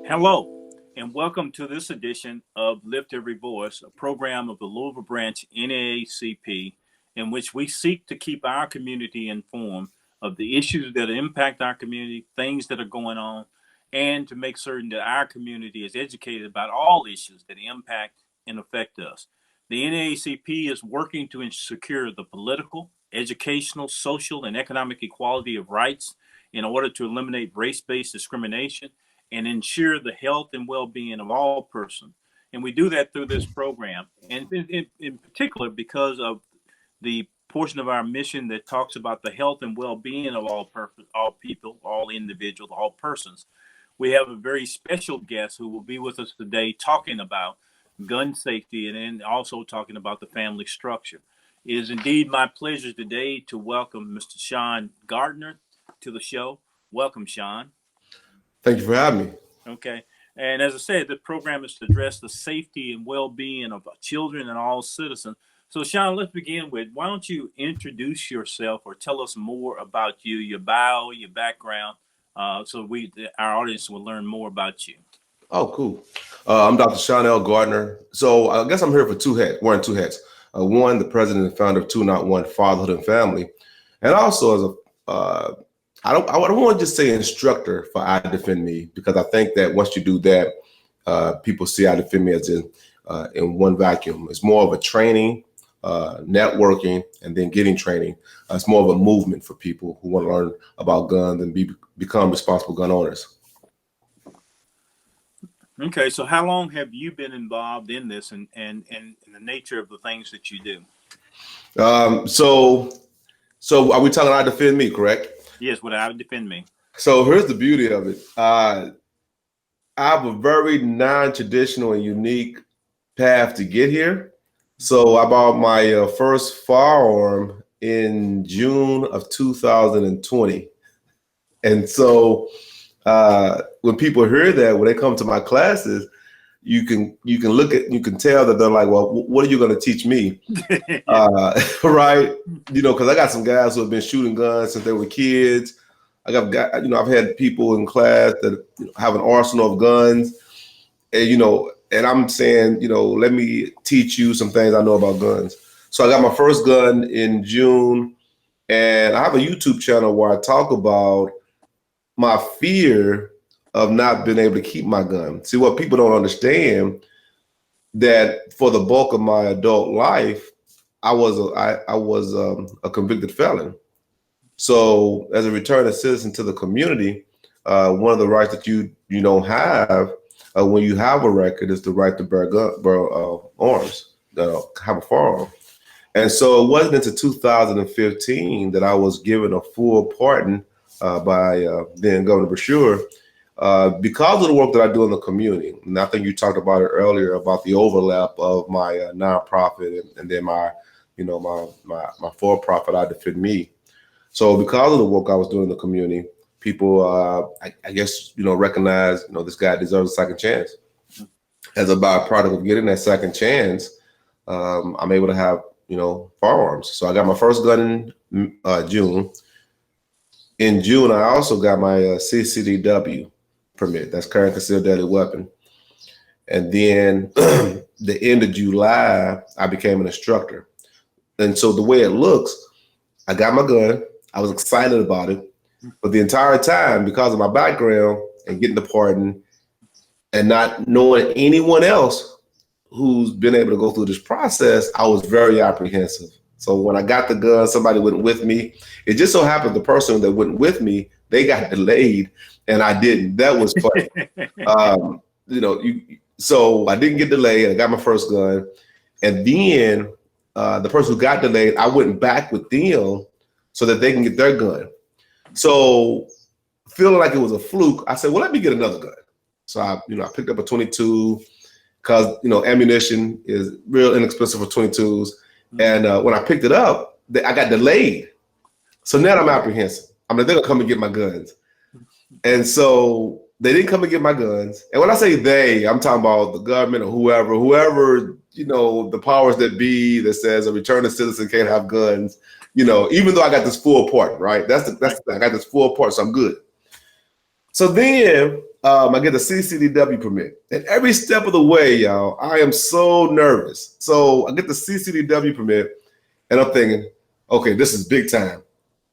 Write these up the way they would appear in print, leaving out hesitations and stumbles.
Hello, and welcome to this edition of Lift Every Voice, a program of the Louisville Branch NAACP, in which we seek to keep our community informed of the issues that impact our community, things that are going on, and to make certain that our community is educated about all issues that impact and affect us. The NAACP is working to secure the political, educational, social, and economic equality of rights in order to eliminate race-based discrimination and ensure the health and well-being of all persons. And we do that through this program, and in particular because of the portion of our mission that talks about the health and well-being of all people, all individuals, all persons. We have a very special guest who will be with us today talking about gun safety and then also talking about the family structure. It is indeed my pleasure today to welcome Mr. Shawn Gardner to the show. Welcome, Shawn. Thank you for having me. Okay. And as I said, the program is to address the safety and well-being of children and all citizens. So, Shawn, let's begin with, why don't you introduce yourself or tell us more about you, your bio, your background, so our audience will learn more about you. Oh, cool. I'm Dr. Shawn L. Gardner. So I guess I'm here for wearing two hats. One, the president and founder of 2-Not-1 Fatherhood and Family. And also as I don't want to just say instructor for I Defend Me, because I think that once you do that, people see I Defend Me as in one vacuum. It's more of a training, networking, and then getting training. It's more of a movement for people who want to learn about guns and become responsible gun owners. Okay, so how long have you been involved in this and the nature of the things that you do? So are we talking I Defend Me, correct? Yes, what I Defend Me. So here's the beauty of it. I have a very non-traditional and unique path to get here. So I bought my first firearm in June of 2020. And so when people hear that, when they come to my classes, you can tell that they're like, well, what are you going to teach me? Right? Because I got some guys who have been shooting guns since they were kids. I've had people in class that have an arsenal of guns, and I'm saying, let me teach you some things I know about guns. So I got my first gun in June, and I have a YouTube channel where I talk about my fear of not being able to keep my gun. See, what people don't understand, that for the bulk of my adult life, I was a convicted felon. So as a returning citizen to the community, one of the rights that you don't have when you have a record is the right to bear arms, have a firearm. And so it wasn't until 2015 that I was given a full pardon by then Governor Burse, because of the work that I do in the community. And I think you talked about it earlier about the overlap of my nonprofit and then my for-profit, I Defend Me. So because of the work I was doing in the community, people, I guess, recognize, this guy deserves a second chance. As a byproduct of getting that second chance, I'm able to have, firearms. So I got my first gun in June. In June, I also got my CCDW permit. That's current concealed deadly weapon. And then the end of July, I became an instructor. And so the way it looks, I got my gun. I was excited about it. But the entire time, because of my background and getting the pardon and not knowing anyone else who's been able to go through this process, I was very apprehensive. So when I got the gun, somebody went with me. It just so happened the person that went with me, they got delayed and I didn't. That was funny. So I didn't get delayed. I got my first gun. And then the person who got delayed, I went back with them so that they can get their gun. So feeling like it was a fluke, I said, well, let me get another gun. So I picked up a 22 because, ammunition is real inexpensive for 22s. And when I picked it up, I got delayed. So now I'm apprehensive. They're gonna come and get my guns. And so they didn't come and get my guns. And when I say they, I'm talking about the government or whoever, the powers that be that says a returning citizen can't have guns, even though I got this full pardon, right? That's the thing. I got this full pardon, so I'm good. So then I get the CCDW permit. And every step of the way, y'all, I am so nervous. So I get the CCDW permit, and I'm thinking, okay, this is big time.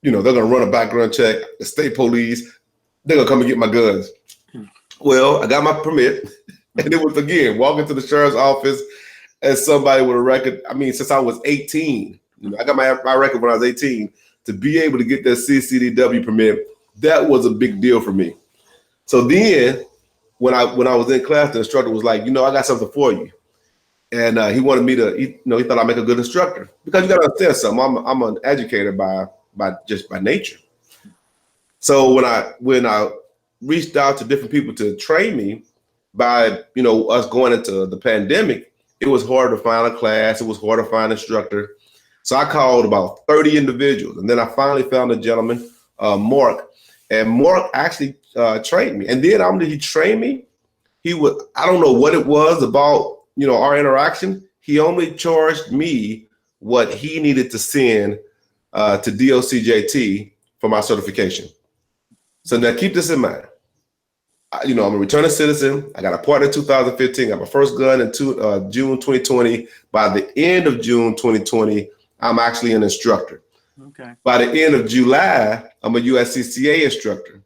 You know, they're going to run a background check, the state police, they're going to come and get my guns. Well, I got my permit, and it was, again, walking to the sheriff's office as somebody with a record. I mean, since I was 18, you know, I got my record when I was 18. To be able to get that CCDW permit, that was a big deal for me. So then, when I was in class, the instructor was like, you know, I got something for you, and he wanted me to, he thought I'd make a good instructor, because you got to understand something. I'm an educator by nature. So when I reached out to different people to train me, by us going into the pandemic, it was hard to find a class. It was hard to find an instructor. So I called about 30 individuals, and then I finally found a gentleman, Mark, and Mark actually trained me. And then after he trained me, I don't know what it was about, our interaction. He only charged me what he needed to send to DOCJT for my certification. So now keep this in mind. I'm a returning citizen. I got a partner in 2015. Got my first gun in June 2020. By the end of June 2020, I'm actually an instructor. Okay. By the end of July, I'm a USCCA instructor.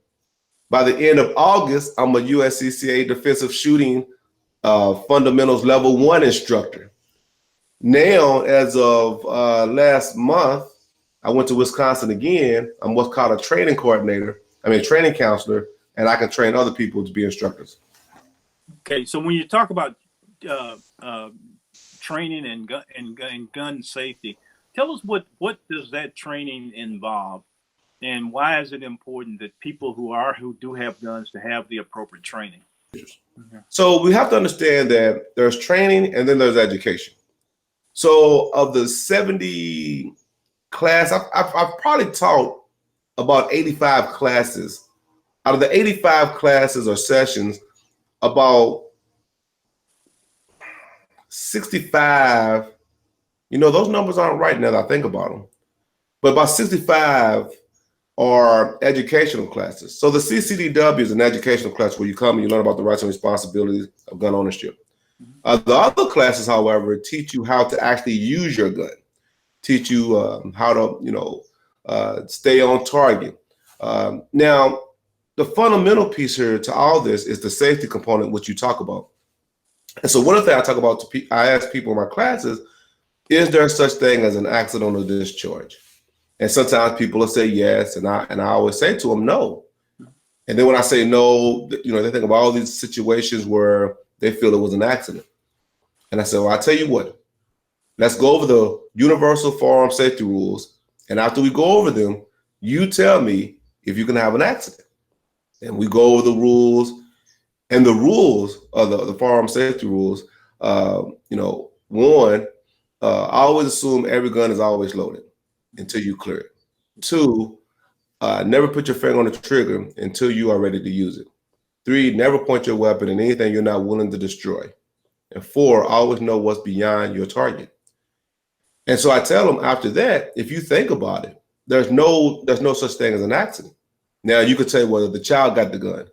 By the end of August, I'm a USCCA defensive shooting fundamentals level 1 instructor. Now, as of last month, I went to Wisconsin again. I'm what's called a training counselor, and I can train other people to be instructors. Okay, so when you talk about training and gun safety, tell us what does that training involve, and why is it important that people who do have guns to have the appropriate training? Okay. So we have to understand that there's training and then there's education. So of the 70 class, I've probably taught about 85 classes. Out of the 85 classes or sessions, about 65, those numbers aren't right now that I think about them, but about 65 are educational classes. So the CCDW is an educational class where you come and you learn about the rights and responsibilities of gun ownership. The other classes, however, teach you how to actually use your gun, teach you how to, stay on target. Now, the fundamental piece here to all this is the safety component, which you talk about. And so one of the things I talk about, I ask people in my classes, is there such thing as an accidental discharge? And sometimes people will say yes, and I always say to them no. And then when I say no, they think about all these situations where they feel it was an accident. And I say, well, I'll tell you what, let's go over the universal firearm safety rules. And after we go over them, you tell me if you can have an accident. And we go over the rules, and the rules are the firearm safety rules. One, I always assume every gun is always loaded until you clear it. 2, never put your finger on the trigger until you are ready to use it. 3, never point your weapon in anything you're not willing to destroy. And 4, always know what's beyond your target. And so I tell them after that, if you think about it, there's no such thing as an accident. Now you could say, well, the child got the gun,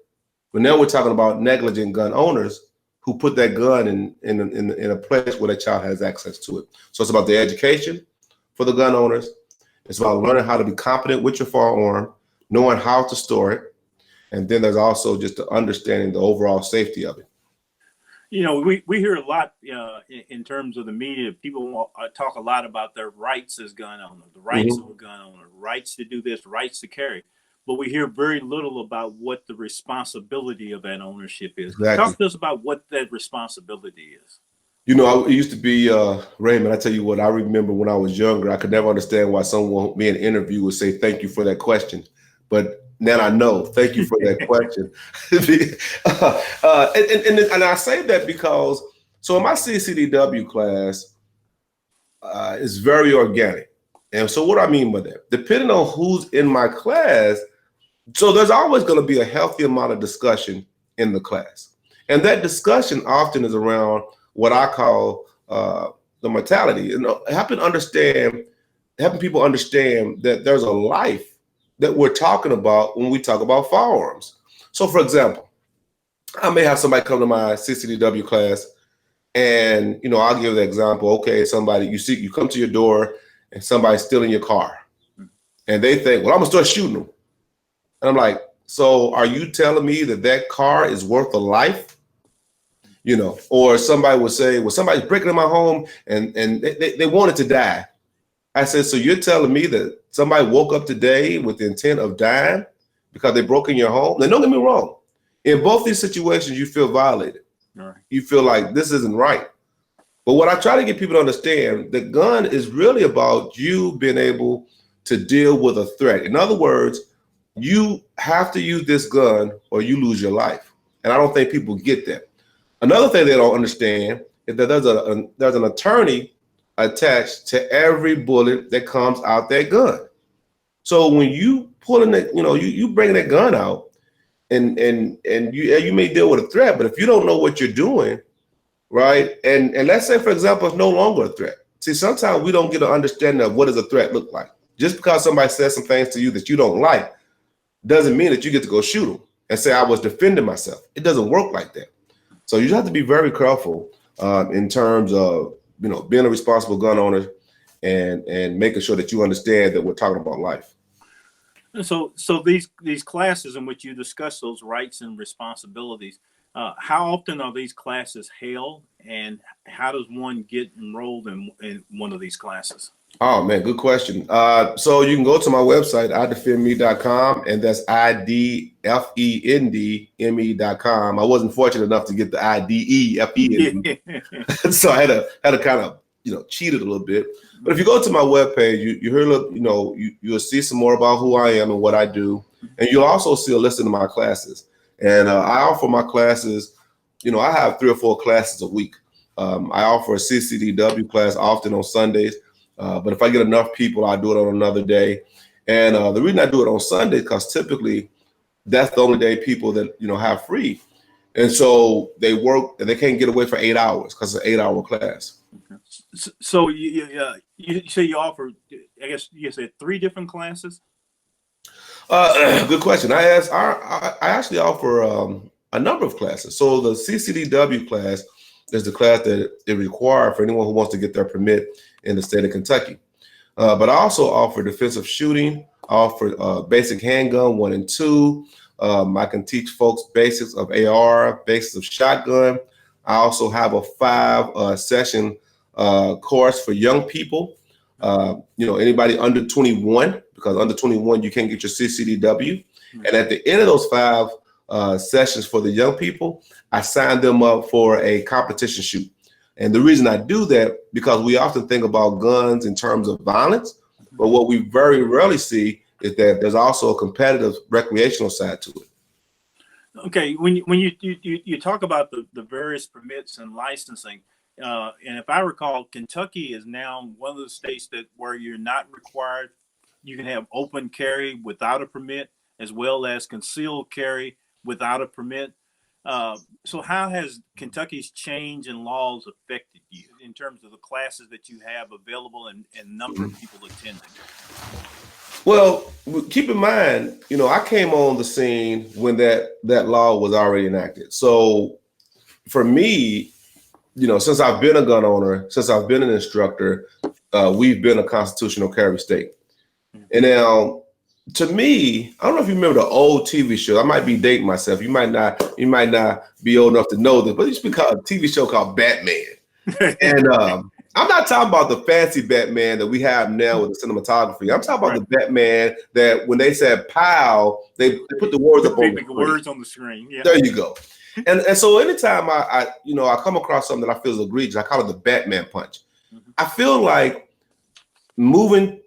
but now we're talking about negligent gun owners who put that gun in a place where the child has access to it. So it's about the education for the gun owners. It's about learning how to be competent with your firearm, knowing how to store it, and then there's also just the understanding the overall safety of it. We hear a lot in terms of the media. People talk a lot about their rights as gun owners, the rights of a gun owner, rights to do this, rights to carry. But we hear very little about what the responsibility of that ownership is. Exactly. Talk to us about what that responsibility is. It used to be, Raymond, I tell you what, I remember when I was younger, I could never understand why someone being interviewed would say, thank you for that question. But now I know, thank you for that question. And I say that because, so in my CCDW class, it's very organic. And so what I mean by that, depending on who's in my class, so there's always going to be a healthy amount of discussion in the class. And that discussion often is around what I call the mortality, helping people understand that there's a life that we're talking about when we talk about firearms. So for example, I may have somebody come to my CCDW class, and I'll give the example. Okay, somebody you come to your door, and somebody's stealing your car, and they think, well, I'm gonna start shooting them. And I'm like, so are you telling me that car is worth a life? Or somebody would say, well, somebody's breaking in my home and they wanted to die. I said, so you're telling me that somebody woke up today with the intent of dying because they broke in your home? Now, don't get me wrong. In both these situations, you feel violated. Right. You feel like this isn't right. But what I try to get people to understand, the gun is really about you being able to deal with a threat. In other words, you have to use this gun or you lose your life. And I don't think people get that. Another thing they don't understand is that there's an attorney attached to every bullet that comes out that gun. So when you pulling that, you bringing that gun out, and you may deal with a threat, but if you don't know what you're doing, right? And let's say, for example, it's no longer a threat. See, sometimes we don't get an understanding of what does a threat look like. Just because somebody says some things to you that you don't like doesn't mean that you get to go shoot them and say, I was defending myself. It doesn't work like that. So you have to be very careful in terms of, being a responsible gun owner and making sure that you understand that we're talking about life. So these classes in which you discuss those rights and responsibilities, how often are these classes held, and how does one get enrolled in one of these classes? Oh man, good question. So you can go to my website, idefendme.com, and that's idefendme.com. I wasn't fortunate enough to get the IDEFEND, so I had to kind of cheat it a little bit. But if you go to my webpage, you hear you'll see some more about who I am and what I do, and you'll also see a list of my classes. And I offer my classes. I have 3 or 4 classes a week. I offer a CCDW class often on Sundays. But if I get enough people, I do it on another day. And the reason I do it on Sunday, because typically that's the only day people that have free. And so they work and they can't get away for 8 hours because it's an 8-hour class. Okay. So you say you offer, I guess you said 3 different classes? Good question. I actually offer a number of classes. So the CCDW class is the class that is required for anyone who wants to get their permit in the state of Kentucky. But I also offer defensive shooting. I offer basic handgun 1 and 2. I can teach folks basics of AR, basics of shotgun. I also have a 5-session course for young people. Anybody under 21, because under 21 you can't get your CCDW. And at the end of those 5 sessions for the young people, I sign them up for a competition shoot. And the reason I do that, because we often think about guns in terms of violence, but what we very rarely see is that there's also a competitive recreational side to it. Okay, when you talk about the various permits and licensing, and if I recall, Kentucky is now one of the states where you're not required. You can have open carry without a permit, as well as concealed carry without a permit. So how has Kentucky's change in laws affected you in terms of the classes that you have available and number of people attending? Well, keep in mind, I came on the scene when that law was already enacted. So for me, since I've been a gun owner, since I've been an instructor, we've been a constitutional carry state. And now, to me, I don't know if you remember the old TV show. I might be dating myself. You might not be old enough to know this, but it used to be called a TV show called Batman. And I'm not talking about the fancy Batman that we have now with the cinematography. I'm talking about the Batman that when they said "pow," they put the words up on the screen. Words on the screen. Yeah. There you go. And so anytime I come across something that I feel is egregious, I call it the Batman punch. Mm-hmm. I feel like moving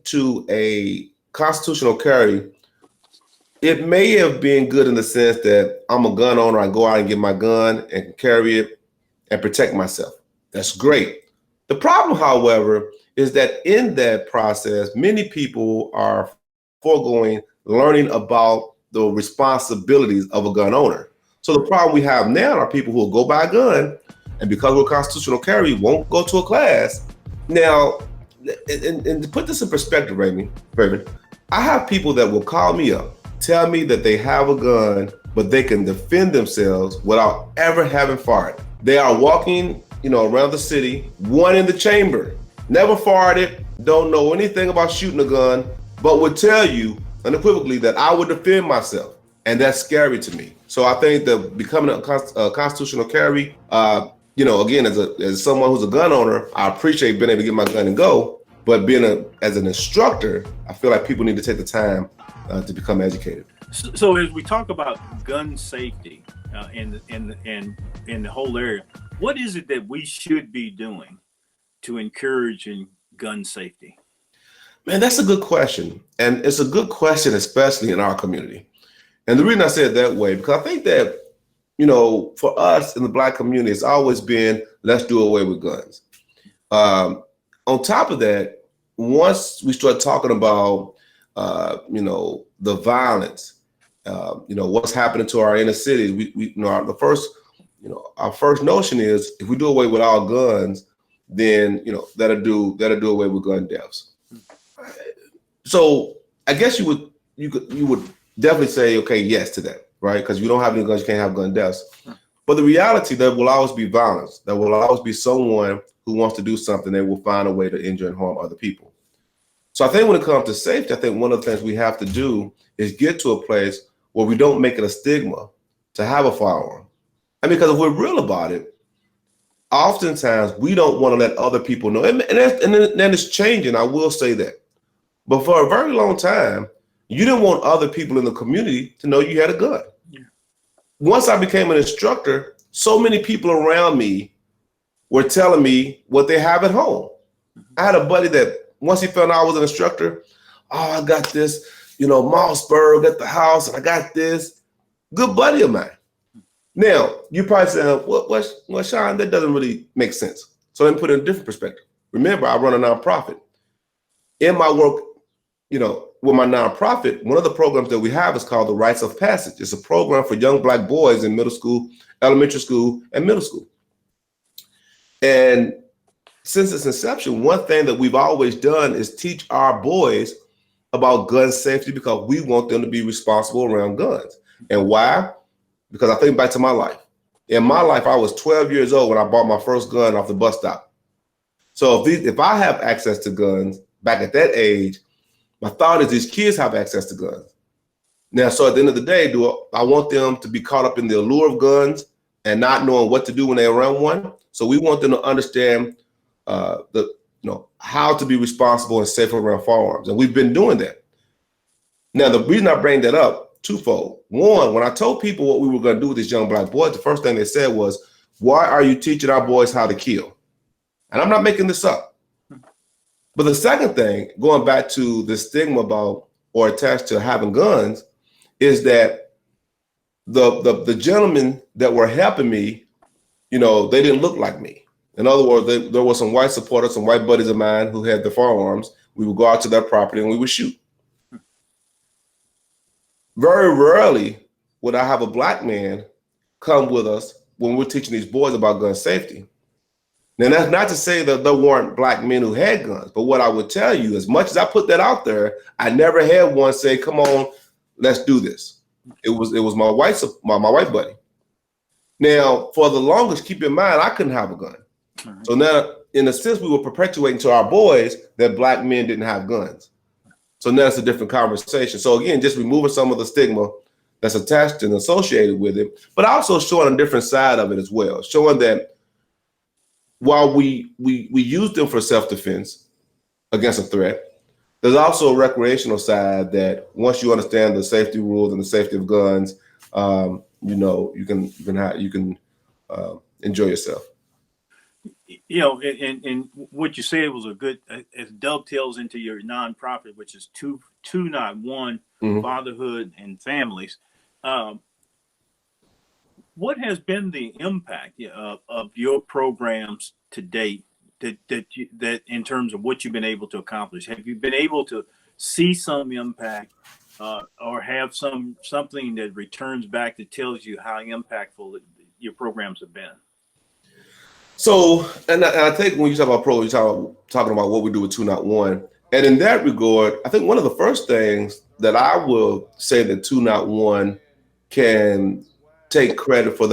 to a constitutional carry, it may have been good in the sense that I'm a gun owner. I go out and get my gun and carry it and protect myself. That's great. The problem, however, is that in that process, many people are foregoing learning about the responsibilities of a gun owner. So the problem we have now are people who will go buy a gun, and because we're constitutional carry, won't go to a class. Now, and to put this in perspective, Raymond, I have people that will call me up, tell me that they have a gun but they can defend themselves without ever having fired. They are walking, around the city, one in the chamber, never fired it, don't know anything about shooting a gun, but would tell you unequivocally that I would defend myself. And that's scary to me. So I think that becoming a constitutional carry, again, as someone who's a gun owner, I appreciate being able to get my gun and go. But as an instructor, I feel like people need to take the time to become educated. So as we talk about gun safety in the whole area, what is it that we should be doing to encourage gun safety? Man, that's a good question. And it's a good question, especially in our community. And the reason I say it that way, because I think that, for us in the Black community, it's always been, let's do away with guns. On top of that, once we start talking about, the violence, what's happening to our inner cities, our first notion is if we do away with all guns, then, that'll do away with gun deaths. So I guess you would definitely say, okay, yes to that, right? Because if you don't have any guns, you can't have gun deaths. But the reality, there will always be violence. There will always be someone who wants to do something, they will find a way to injure and harm other people. So I think when it comes to safety, I think one of the things we have to do is get to a place where we don't make it a stigma to have a firearm. And because if we're real about it, oftentimes we don't want to let other people know. And then it's changing, I will say that. But for a very long time, you didn't want other people in the community to know you had a gun. Yeah. Once I became an instructor, so many people around me were telling me what they have at home. I had a buddy that once he found out I was an instructor, I got this, Mossberg at the house, and I got this. Good buddy of mine. Now, you probably say, well, Shawn, that doesn't really make sense. So let me put it in a different perspective. Remember, I run a nonprofit. In my work, with my nonprofit, one of the programs that we have is called the Rites of Passage. It's a program for young Black boys in middle school, elementary school, and middle school. And since its inception, one thing that we've always done is teach our boys about gun safety because we want them to be responsible around guns. And why? Because I think back to my life. In my life, I was 12 years old when I bought my first gun off the bus stop. So if I have access to guns back at that age, my thought is these kids have access to guns. Now, so at the end of the day, I want them to be caught up in the allure of guns and not knowing what to do when they're around one. So we want them to understand how to be responsible and safe around firearms. And we've been doing that. Now, the reason I bring that up, twofold. One, when I told people what we were going to do with these young Black boys, the first thing they said was, why are you teaching our boys how to kill? And I'm not making this up. But the second thing, going back to the stigma about or attached to having guns, is that the gentlemen that were helping me, they didn't look like me. In other words, there were some white supporters, some white buddies of mine who had the firearms. We would go out to their property and we would shoot. Very rarely would I have a Black man come with us when we're teaching these boys about gun safety. Now, that's not to say that there weren't Black men who had guns, but what I would tell you, as much as I put that out there, I never had one say, come on, let's do this. It was my white buddy. Now, for the longest, keep in mind, I couldn't have a gun. Mm-hmm. So now, in a sense, we were perpetuating to our boys that Black men didn't have guns. So now it's a different conversation. So again, just removing some of the stigma that's attached and associated with it, but also showing a different side of it as well, showing that while we use them for self-defense against a threat, there's also a recreational side that once you understand the safety rules and the safety of guns, you can enjoy yourself. And what you said was it dovetails into your nonprofit, which is 291 mm-hmm. Fatherhood and Families. What has been the impact of your programs to date that in terms of what you've been able to accomplish? Have you been able to see some impact or have something that returns back that tells you how impactful your programs have been? So, and I think when you talk about pro, you're talking about what we do with 291. And in that regard, I think one of the first things that I will say that 291 can take credit for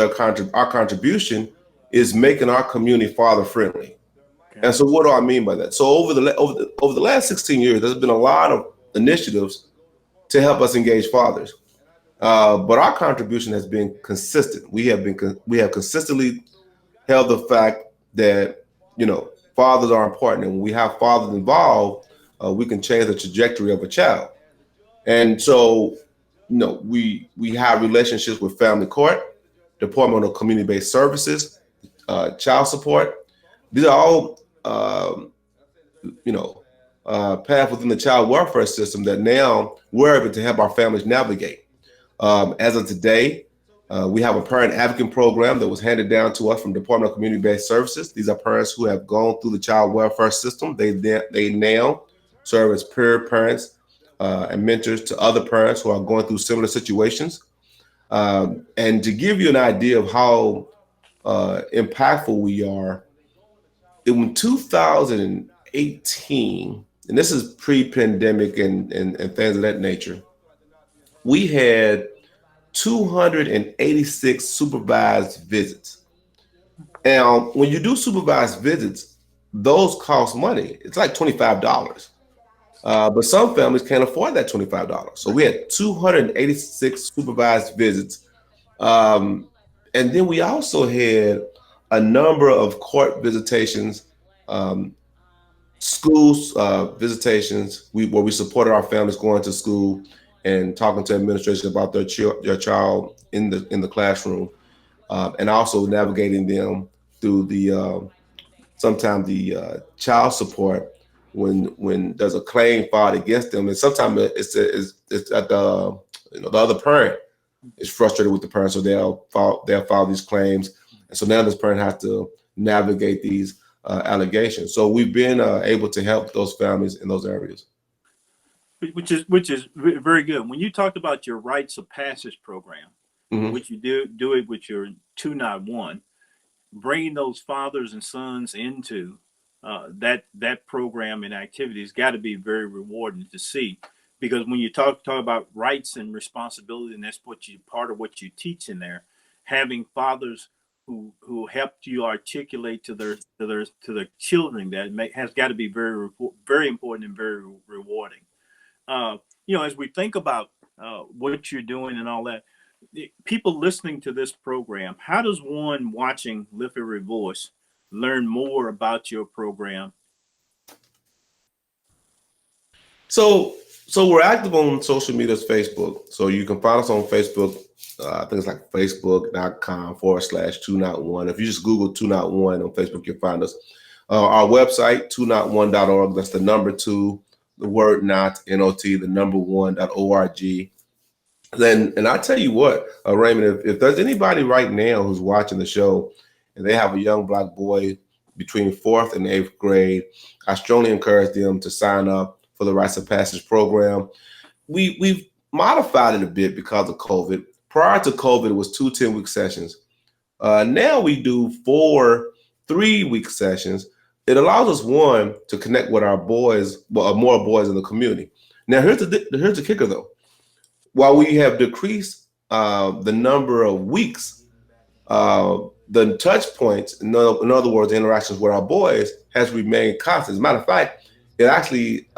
our contribution is making our community father friendly. And Okay. so, what do I mean by that? So, over the last 16 years, there's been a lot of initiatives to help us engage fathers. But our contribution has been consistent. We have consistently held the fact that fathers are important, and when we have fathers involved, we can change the trajectory of a child. And so, we have relationships with family court, Department of Community-Based Services, child support. These are all path within the child welfare system that now we're able to help our families navigate. As of today, we have a parent advocate program that was handed down to us from Department of Community-Based Services. These are parents who have gone through the child welfare system. They now serve as peer parents and mentors to other parents who are going through similar situations. And to give you an idea of how impactful we are, in 2018, and this is pre-pandemic and things of that nature, we had 286 supervised visits. Now, when you do supervised visits, those cost money. It's like $25. But some families can't afford that $25. So we had 286 supervised visits. Um, and then we also had a number of court visitations, um, schools visitations, where we supported our families going to school and talking to administration about their child in the classroom, and also navigating them through the sometimes the child support when there's a claim filed against them, and sometimes it's at the other parent is frustrated with the parent, so they'll file these claims, and so now this parent has to navigate these allegations. So we've been able to help those families in those areas. Which is very good. When you talked about your rites of passage program, Hmm. which you do it with your 291, bringing those fathers and sons into that program and activities got to be very rewarding to see, because when you talk about rights and responsibility, and that's what you part of what you teach in there, having fathers who helped you articulate to their children, has got to be very important and very rewarding. As we think about what you're doing and all that, people listening to this program, how does one watching Lift Every Voice learn more about your program? So so we're active on social media as Facebook. So you can find us on Facebook. I think it's like facebook.com/2not1. If you just Google 2not1 on Facebook, you'll find us. Our website, 2not1.org. That's the number two, the word not, N-O-T, the number one.org. Then, and I tell you what, Raymond, if there's anybody right now who's watching the show and they have a young Black boy between fourth and eighth grade, I strongly encourage them to sign up for the Rites of Passage program. We've modified it a bit because of COVID. Prior to COVID, it was two 10-week sessions. Now we do 4 3-week sessions. It allows us, one, to connect with our boys, well, more boys in the community. Now here's the kicker though. While we have decreased the number of weeks, the touch points, in other words, the interactions with our boys, has remained constant. As a matter of fact, it actually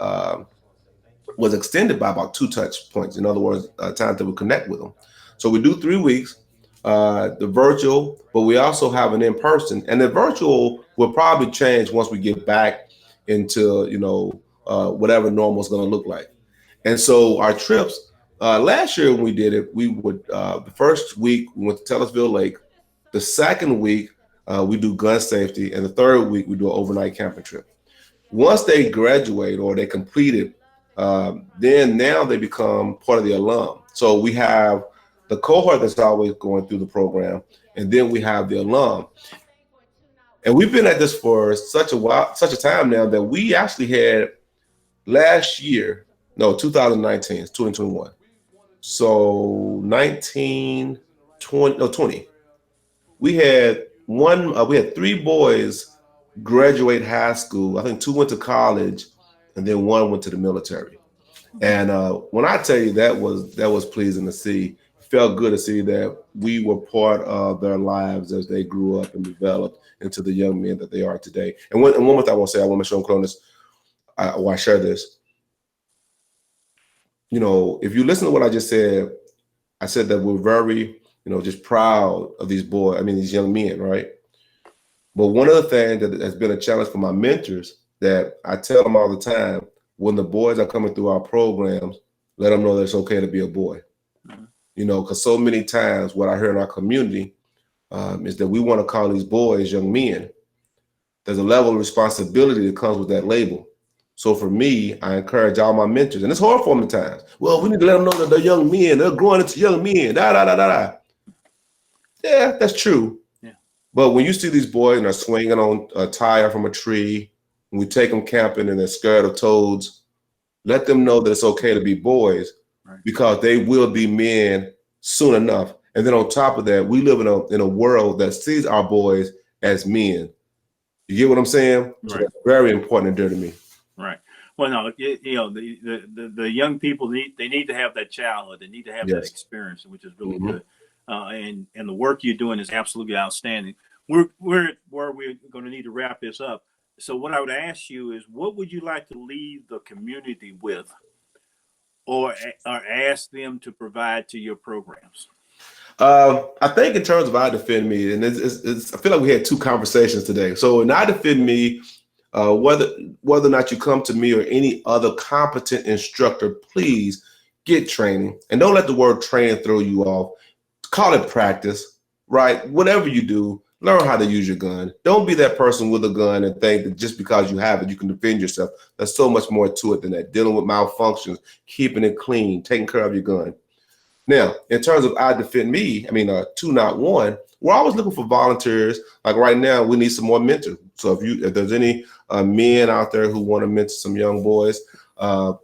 was extended by about 2 touch points. In other words, time that we connect with them. So we do 3 weeks, the virtual, but we also have an in-person. And the virtual will probably change once we get back into, whatever normal is going to look like. And so our trips, last year when we did it, we would, the first week we went to Tellisville Lake. The second week we do gun safety, and the third week we do an overnight camping trip. Once they graduate or they complete it, then now they become part of the alum. So we have the cohort that's always going through the program, and then we have the alum. And we've been at this for such a time now that we actually had last year, no, 2019, it's 2021. So 19, 20, no, 20. We had 3 boys graduate high school. I think 2 went to college, and then 1 went to the military. And when I tell you that was pleasing to see, felt good to see that we were part of their lives as they grew up and developed into the young men that they are today. And one more thing I want to say, I want to make sure I'm clear on this, I share this. You know, if you listen to what I just said, I said that we're very, just proud of these boys, these young men, right? But one of the things that has been a challenge for my mentors that I tell them all the time, when the boys are coming through our programs, let them know that it's okay to be a boy. Mm-hmm. Because so many times what I hear in our community is that we want to call these boys young men. There's a level of responsibility that comes with that label. So for me, I encourage all my mentors, and it's hard for them at times. Well, we need to let them know that they're young men. They're growing into young men. Yeah, that's true. Yeah. But when you see these boys and they're swinging on a tire from a tree, and we take them camping and they're scared of toads, let them know that it's okay to be boys, right? Because they will be men soon enough. And then on top of that, we live in a world that sees our boys as men. You get what I'm saying? Right. So that's very important and dear to me. Right. Well, no, the young people need to have that childhood. They need to have that experience, which is really good. And the work you're doing is absolutely outstanding. We're going to need to wrap this up. So what I would ask you is, what would you like to leave the community with, or ask them to provide to your programs? I think in terms of I Defend Me, and I feel like we had two conversations today. So in I Defend Me, whether or not you come to me or any other competent instructor, please get training, and don't let the word training throw you off. Call it practice, right? Whatever you do, learn how to use your gun. Don't be that person with a gun and think that just because you have it, you can defend yourself. There's so much more to it than that. Dealing with malfunctions, keeping it clean, taking care of your gun. Now, in terms of I Defend Me, 2 Not 1, we're always looking for volunteers. Like right now, we need some more mentors. So if there's any men out there who want to mentor some young boys,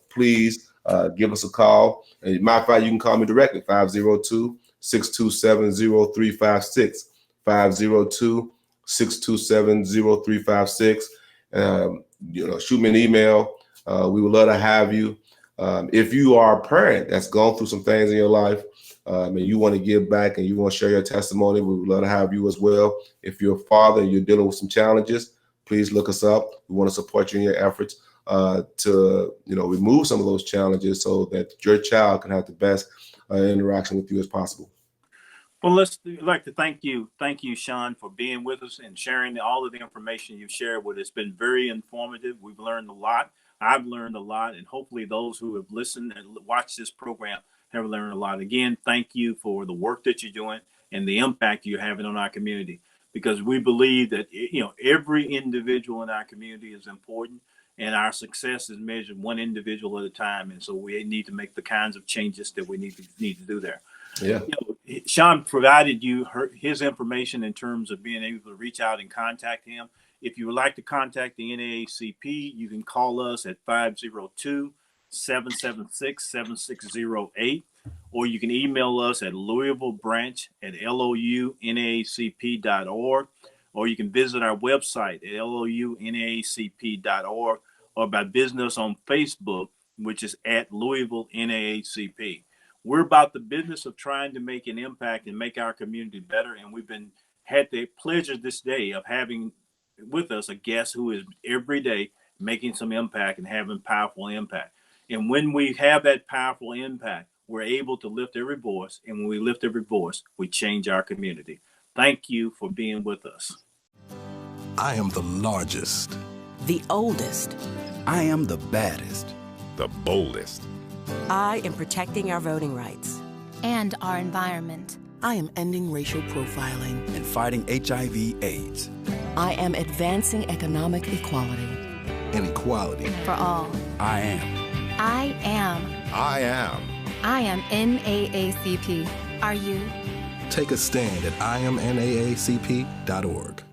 please give us a call. And matter of fact, you can call me directly, 502-627-0356, 502-627-0356. Shoot me an email. We would love to have you. If you are a parent that's gone through some things in your life and you want to give back and you want to share your testimony, we would love to have you as well. If you're a father and you're dealing with some challenges, please look us up. We want to support you in your efforts to remove some of those challenges so that your child can have the best interaction with you as possible. Well, I'd like to thank you, Shawn, for being with us and sharing all of the information you've shared with us. It's been very informative. We've learned a lot. I've learned a lot, and hopefully those who have listened and watched this program have learned a lot. Again, thank you for the work that you're doing and the impact you're having on our community, because we believe that every individual in our community is important, and our success is measured one individual at a time. And so we need to make the kinds of changes that we need to do there. Yeah. Shawn provided you his information in terms of being able to reach out and contact him. If you would like to contact the NAACP, you can call us at 502-776-7608, or you can email us at LouisvilleBranch@LOUNAACP.org, or you can visit our website at LOUNAACP.org, or by business on Facebook, which is at Louisville NAACP. We're about the business of trying to make an impact and make our community better, and we've had the pleasure this day of having with us a guest who is every day making some impact and having powerful impact. And when we have that powerful impact, we're able to lift every voice. And when we lift every voice, we change our community. Thank you for being with us. I am the largest, the oldest. I am the baddest, the boldest. I am protecting our voting rights and our environment. I am ending racial profiling and fighting HIV/AIDS. I am advancing economic equality and equality for all. I am. I am. I am. I am NAACP. Are you? Take a stand at IamNAACP.org.